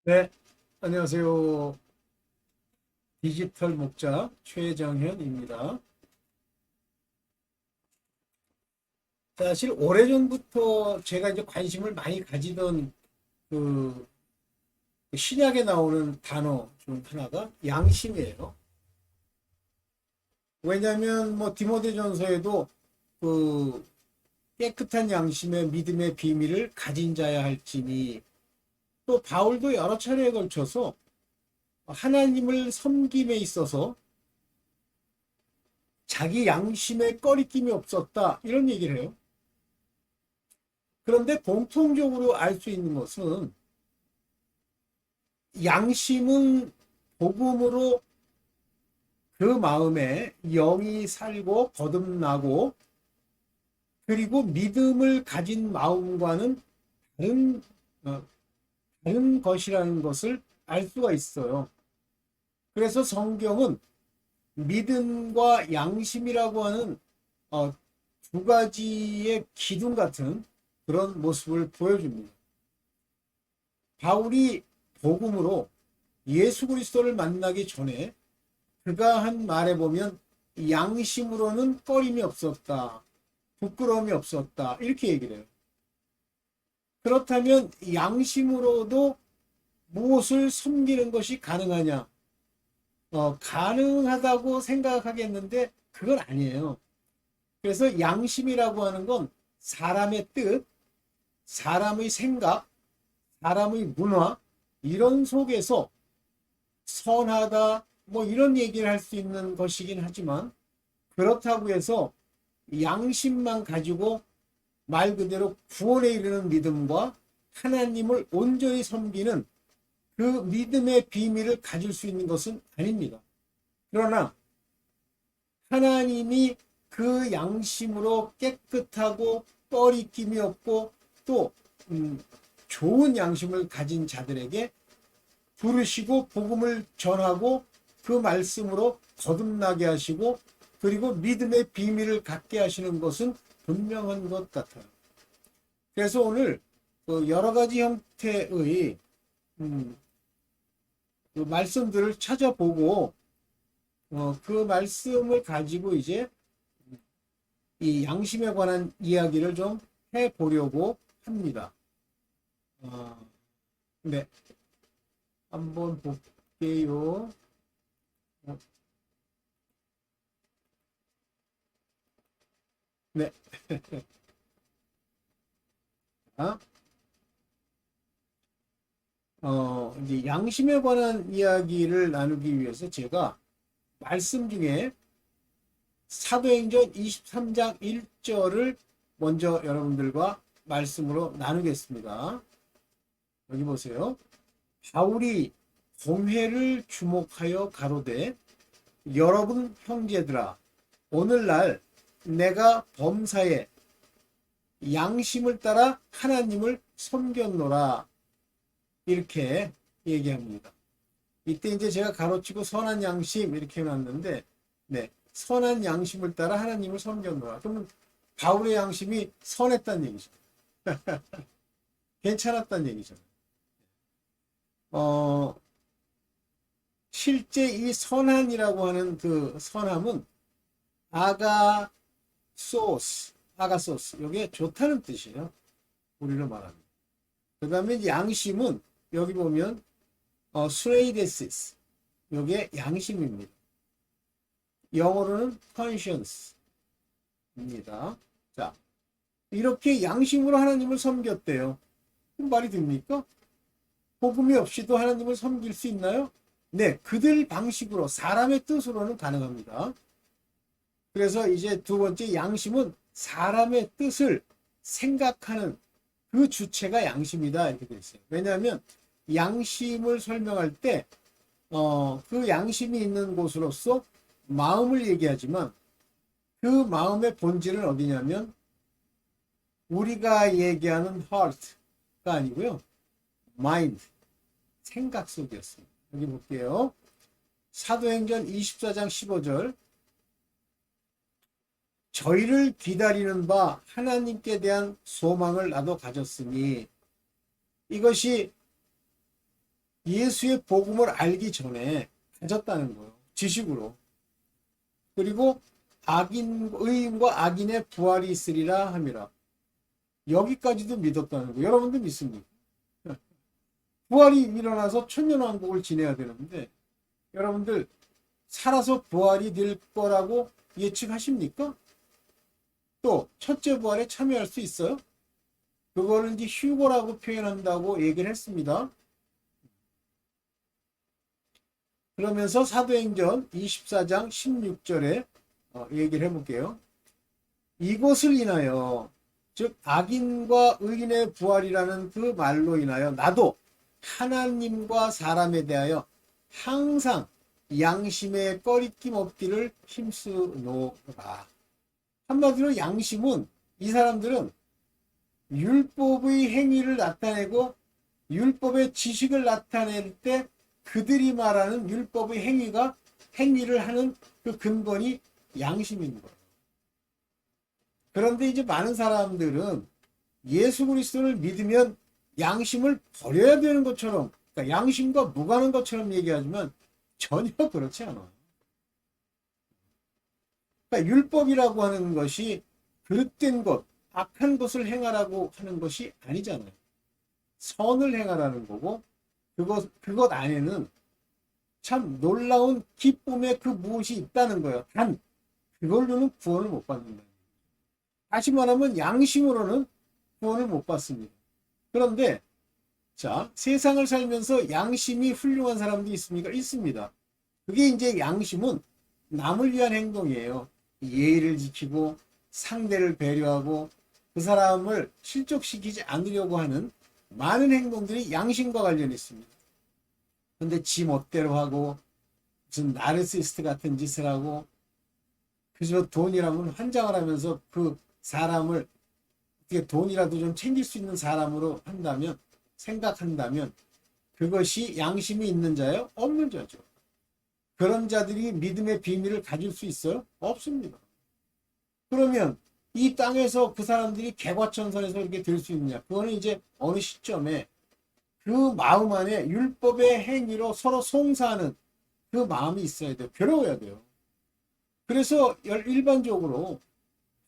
네, 안녕하세요. 디지털 목자 최정현입니다. 사실 오래전부터 제가 이제 관심을 많이 가지던 그 신약에 나오는 단어 중 하나가 양심이에요. 왜냐하면 뭐 디모데전서에도 그 깨끗한 양심의 믿음의 비밀을 가진 자야 할지니, 또 바울도 여러 차례에 걸쳐서 하나님을 섬김에 있어서 자기 양심에 꺼리낌이 없었다, 이런 얘기를 해요. 그런데 공통적으로 알 수 있는 것은, 양심은 복음으로 그 마음에 영이 살고 거듭나고, 그리고 믿음을 가진 마음과는 다른, 어, 다른 것이라는 것을 알 수가 있어요. 그래서 성경은 믿음과 양심이라고 하는 어, 두 가지의 기둥 같은 그런 모습을 보여줍니다. 바울이 복음으로 예수 그리스도를 만나기 전에 그가 한 말에 보면 양심으로는 꺼림이 없었다, 부끄러움이 없었다, 이렇게 얘기를 해요. 그렇다면 양심으로도 무엇을 숨기는 것이 가능하냐? 가능하다고 생각하겠는데 그건 아니에요. 그래서 양심이라고 하는 건 사람의 뜻, 사람의 생각, 사람의 문화, 이런 속에서 선하다, 뭐 이런 얘기를 할 수 있는 것이긴 하지만, 그렇다고 해서 양심만 가지고 말 그대로 구원에 이르는 믿음과 하나님을 온전히 섬기는 그 믿음의 비밀을 가질 수 있는 것은 아닙니다. 그러나 하나님이 그 양심으로 깨끗하고 꺼리낌이 없고, 또 좋은 양심을 가진 자들에게 부르시고 복음을 전하고 그 말씀으로 거듭나게 하시고, 그리고 믿음의 비밀을 갖게 하시는 것은 분명한 것 같아요. 그래서 오늘 그 여러 가지 형태의 음, 그 말씀들을 찾아보고, 그 말씀을 가지고 이제 이 양심에 관한 이야기를 좀 해보려고 합니다. 어, 네, 한번 볼게요. 네. 아, 이제 양심에 관한 이야기를 나누기 위해서 제가 말씀 중에 사도행전 23장 1절을 먼저 여러분들과 말씀으로 나누겠습니다. 여기 보세요. 바울이 공회를 주목하여 가로되, 여러분 형제들아, 오늘날 내가 범사에 양심을 따라 하나님을 섬겼노라, 이렇게 얘기합니다. 이때 이제 제가 가로치고 선한 양심 이렇게 해놨는데, 네, 선한 양심을 따라 하나님을 섬겼노라. 그러면 바울의 양심이 선했다는 얘기죠. 괜찮았다는 얘기죠. 어, 실제 이 선한이라고 하는 그 선함은 아가소스, 이게 좋다는 뜻이에요. 우리로 말하면. 그 다음에 양심은 여기 보면 스레이데시스, 이게 양심입니다. 영어로는 conscience입니다. 자, 이렇게 양심으로 하나님을 섬겼대요. 말이 됩니까? 복음이 없이도 하나님을 섬길 수 있나요? 네, 그들 방식으로, 사람의 뜻으로는 가능합니다. 그래서 이제 두 번째, 양심은 사람의 뜻을 생각하는 그 주체가 양심이다, 이렇게 되어 있어요. 왜냐하면 양심을 설명할 때 그 양심이 있는 곳으로서 마음을 얘기하지만, 그 마음의 본질은 어디냐면 우리가 얘기하는 heart가 아니고요, mind, 생각 속이었습니다. 여기 볼게요. 사도행전 24장 15절, 저희를 기다리는 바 하나님께 대한 소망을 나도 가졌으니, 이것이 예수의 복음을 알기 전에 가졌다는 거예요. 지식으로. 그리고 의인과 악인의 부활이 있으리라 함이라. 여기까지도 믿었다는 거예요. 여러분도 믿습니까? 부활이 일어나서 천년왕국을 지내야 되는데 여러분들 살아서 부활이 될 거라고 예측하십니까? 또 첫째 부활에 참여할 수 있어요? 그거를 이제 휴거라고 표현한다고 얘기를 했습니다. 그러면서 사도행전 24장 16절에 얘기를 해볼게요. 이것을 인하여 즉 악인과 의인의 부활이라는 그 말로 인하여 나도 하나님과 사람에 대하여 항상 양심에 꺼리낌 없기를 힘쓰노라. 한마디로 양심은 이 사람들은 율법의 행위를 나타내고 율법의 지식을 나타낼 때 그들이 말하는 율법의 행위를 하는 그 근본이 양심인 거예요. 그런데 이제 많은 사람들은 예수 그리스도를 믿으면 양심을 버려야 되는 것처럼, 그러니까 양심과 무관한 것처럼 얘기하지만 전혀 그렇지 않아요. 그러니까 율법이라고 하는 것이 그릇된 것, 악한 것을 행하라고 하는 것이 아니잖아요. 선을 행하라는 거고, 그것 안에는 참 놀라운 기쁨의 그 무엇이 있다는 거예요. 단, 그걸로는 구원을 못 받는다. 다시 말하면 양심으로는 구원을 못 받습니다. 그런데 자, 세상을 살면서 양심이 훌륭한 사람도 있습니까? 있습니다. 그게 이제 양심은 남을 위한 행동이에요. 예의를 지키고 상대를 배려하고 그 사람을 실족시키지 않으려고 하는 많은 행동들이 양심과 관련이 있습니다. 근데 지 멋대로 하고 무슨 나르시스트 같은 짓을 하고 그저 돈이라면 환장을 하면서 그 사람을 어떻게 돈이라도 좀 챙길 수 있는 사람으로 생각한다면 그것이 양심이 있는 자예요? 없는 자죠. 그런 자들이 믿음의 비밀을 가질 수 있어요? 없습니다. 그러면 이 땅에서 그 사람들이 개과천선에서 이렇게 될 수 있느냐? 그거는 이제 어느 시점에 그 마음 안에 율법의 행위로 서로 송사하는 그 마음이 있어야 돼요. 괴로워야 돼요. 그래서 일반적으로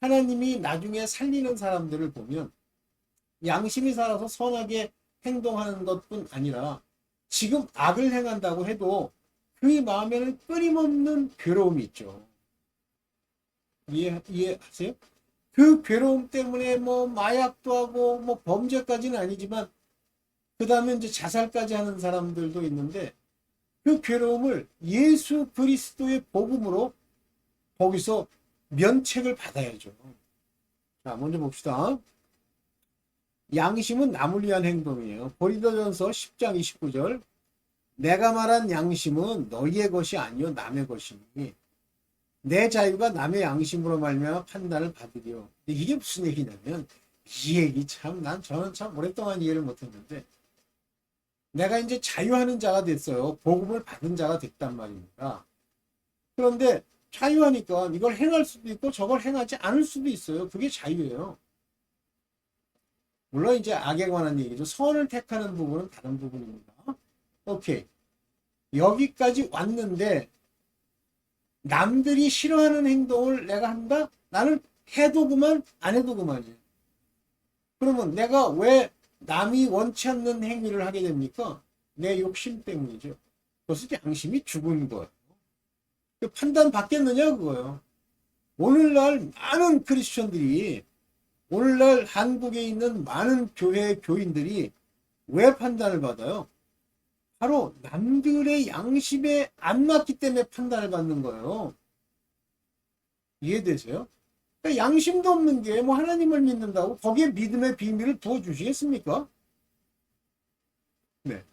하나님이 나중에 살리는 사람들을 보면 양심이 살아서 선하게 행동하는 것뿐 아니라 지금 악을 행한다고 해도 그 마음에는 끊임없는 괴로움이 있죠. 이해하세요? 그 괴로움 때문에 뭐 마약도 하고 뭐 범죄까지는 아니지만 그 다음에 이제 자살까지 하는 사람들도 있는데 그 괴로움을 예수 그리스도의 복음으로 거기서 면책을 받아야죠. 자, 먼저 봅시다. 양심은 남을 위한 행동이에요. 고린도전서 10장 29절. 내가 말한 양심은 너희의 것이 아니요 남의 것이니 내 자유가 남의 양심으로 말미암아 판단을 받으리요. 이게 무슨 얘기냐면 이 얘기 저는 참 오랫동안 이해를 못했는데 내가 이제 자유하는 자가 됐어요. 복음을 받은 자가 됐단 말입니다. 그런데 자유하니까 이걸 행할 수도 있고 저걸 행하지 않을 수도 있어요. 그게 자유예요. 물론 이제 악에 관한 얘기죠. 선을 택하는 부분은 다른 부분입니다. 오케이. 여기까지 왔는데 남들이 싫어하는 행동을 내가 한다? 나는 해도 그만 안 해도 그만이에요. 그러면 내가 왜 남이 원치 않는 행위를 하게 됩니까? 내 욕심 때문이죠. 그것은 양심이 죽은 거예요. 판단 받겠느냐 그거예요. 오늘날 많은 크리스천들이 오늘날 한국에 있는 많은 교회 교인들이 왜 판단을 받아요? 바로 남들의 양심에 안 맞기 때문에 판단을 받는 거예요. 이해되세요? 그러니까 양심도 없는 게 뭐 하나님을 믿는다고 거기에 믿음의 비밀을 부어주시겠습니까? 네.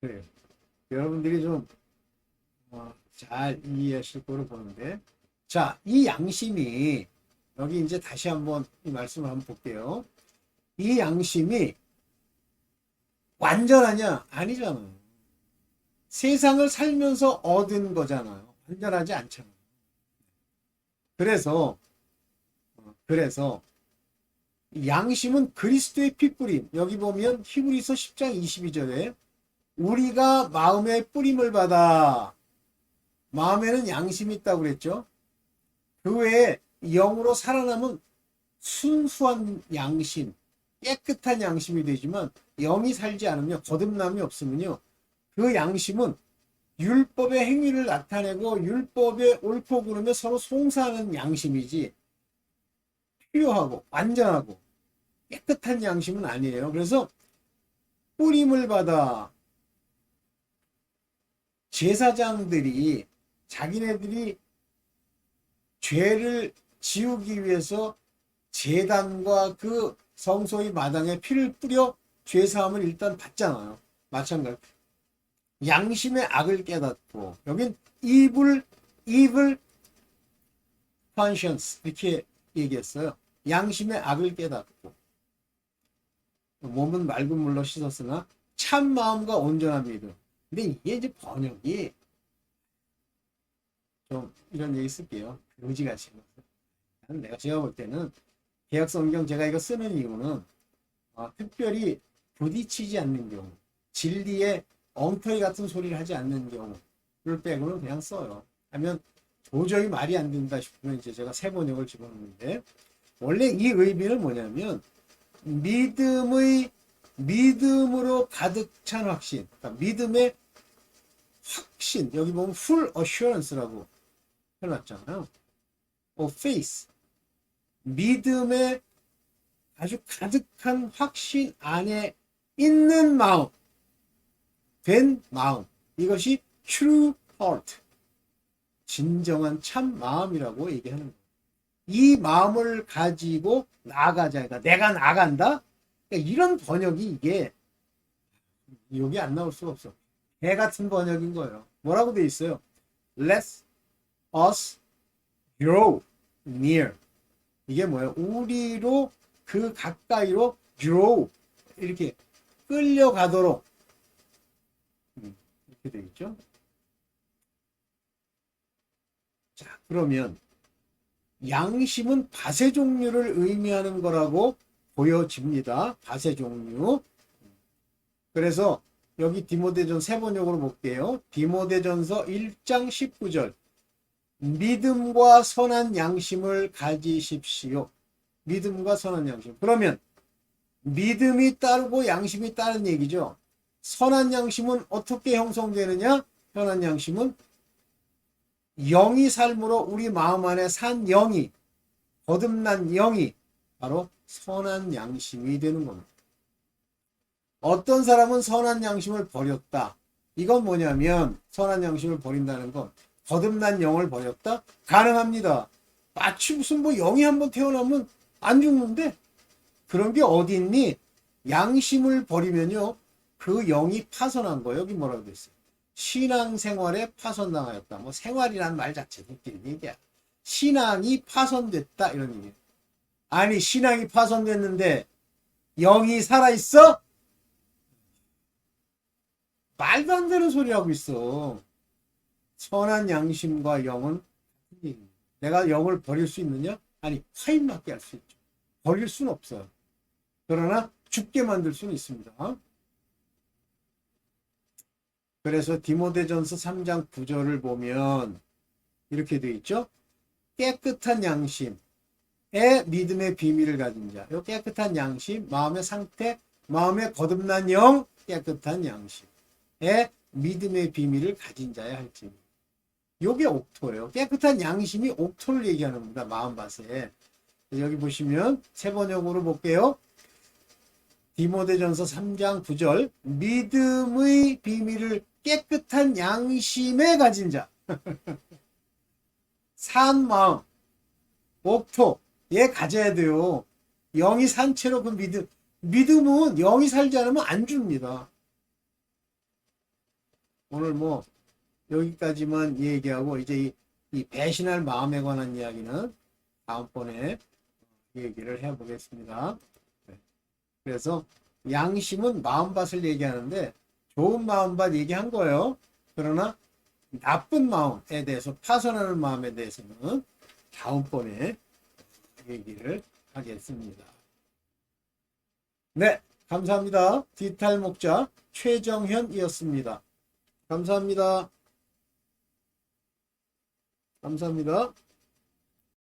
그래요. 여러분들이 좀 잘 이해하실 거로 보는데 자, 이 양심이 여기 이제 다시 한번 이 말씀을 한번 볼게요. 이 양심이 완전하냐? 아니잖아요. 세상을 살면서 얻은 거잖아요. 완전하지 않잖아요. 그래서 양심은 그리스도의 핏뿌림. 여기 보면 히브리서 10장 22절에 우리가 마음의 뿌림을 받아. 마음에는 양심이 있다고 그랬죠. 그 외에 영으로 살아남은 순수한 양심, 깨끗한 양심이 되지만 영이 살지 않으며 거듭남이 없으면요, 그 양심은 율법의 행위를 나타내고 율법에 옳고 그르며 서로 송사하는 양심이지 필요하고 완전하고 깨끗한 양심은 아니에요. 그래서 뿌림을 받아. 제사장들이 자기네들이 죄를 지우기 위해서 제단과 그 성소의 마당에 피를 뿌려 죄사함을 일단 받잖아요. 마찬가지. 양심의 악을 깨닫고, 여긴 evil conscience 이렇게 얘기했어요. 양심의 악을 깨닫고, 몸은 맑은 물로 씻었으나 참 마음과 온전한 믿음. 근데 이게 이제 번역이 좀 이런 얘기 쓸게요. 의지같이. 제가 볼 때는 개역성경 제가 이거 쓰는 이유는 특별히 부딪히지 않는 경우, 진리에 엉터리 같은 소리를 하지 않는 경우를 빼고는 그냥 써요. 하면 도저히 말이 안 된다 싶으면 이제 제가 새 번역을 집어넣는데, 원래 이 의미는 뭐냐면 믿음으로 가득 찬 확신, 그러니까 믿음의 확신, 여기 보면 full assurance라고 해놨잖아요. faith, 믿음의 아주 가득한 확신 안에 있는 마음, 된 마음, 이것이 true heart, 진정한 참 마음이라고 얘기하는 거예요. 이 마음을 가지고 나아가자. 그러니까 내가 나간다? 그러니까 이런 번역이 이게 여기 안 나올 수가 없어. 개 같은 번역인 거예요. 뭐라고 돼 있어요? Let us grow near. 이게 뭐예요? 우리로 그 가까이로 grow, 이렇게 끌려가도록, 이렇게 되겠죠. 자, 그러면 양심은 밭의 종류를 의미하는 거라고 보여집니다. 밭의 종류. 그래서 여기 디모데전 새 번역으로 볼게요. 디모데전서 1장 19절. 믿음과 선한 양심을 가지십시오. 믿음과 선한 양심. 그러면 믿음이 따르고 양심이 따른 얘기죠. 선한 양심은 어떻게 형성되느냐? 선한 양심은 영이 삶으로 우리 마음 안에 산 영이, 거듭난 영이 바로 선한 양심이 되는 겁니다. 어떤 사람은 선한 양심을 버렸다. 이건 뭐냐면, 선한 양심을 버린다는 건 거듭난 영을 버렸다? 가능합니다. 마치 무슨 뭐 영이 한번 태어나면 안 죽는데, 그런 게 어디 있니? 양심을 버리면요, 그 영이 파손한 거예요. 여기 뭐라고 돼 있어요? 신앙생활에 파손당하였다. 뭐 생활이란 말 자체도 웃기는 얘기야. 신앙이 파손됐다, 이런 얘기예요. 아니, 신앙이 파손됐는데 영이 살아있어? 말도 안 되는 소리 하고 있어. 선한 양심과 영은 같은 얘기입니다. 내가 영을 버릴 수 있느냐? 아니, 하인맞게 할 수 있죠. 버릴 수는 없어요. 그러나 죽게 만들 수는 있습니다. 그래서 디모데전서 3장 9절을 보면 이렇게 되어 있죠. 깨끗한 양심에 믿음의 비밀을 가진 자. 이 깨끗한 양심, 마음의 상태, 마음의 거듭난 영, 깨끗한 양심에 믿음의 비밀을 가진 자야 할지. 요게 옥토예요. 깨끗한 양심이 옥토를 얘기하는 겁니다. 마음밭에. 여기 보시면 새 번역으로 볼게요. 디모데전서 3장 9절. 믿음의 비밀을 깨끗한 양심에 가진 자. 산 마음, 옥토, 얘 가져야 돼요. 영이 산 채로 그 믿음은 영이 살지 않으면 안 줍니다. 오늘 뭐 여기까지만 얘기하고, 이제 이 배신할 마음에 관한 이야기는 다음번에 얘기를 해보겠습니다. 그래서 양심은 마음밭을 얘기하는데, 좋은 마음밭 얘기한 거예요. 그러나 나쁜 마음에 대해서, 파손하는 마음에 대해서는 다음번에 얘기를 하겠습니다. 네, 감사합니다. 디지털 목자 최정현이었습니다. 감사합니다. 감사합니다.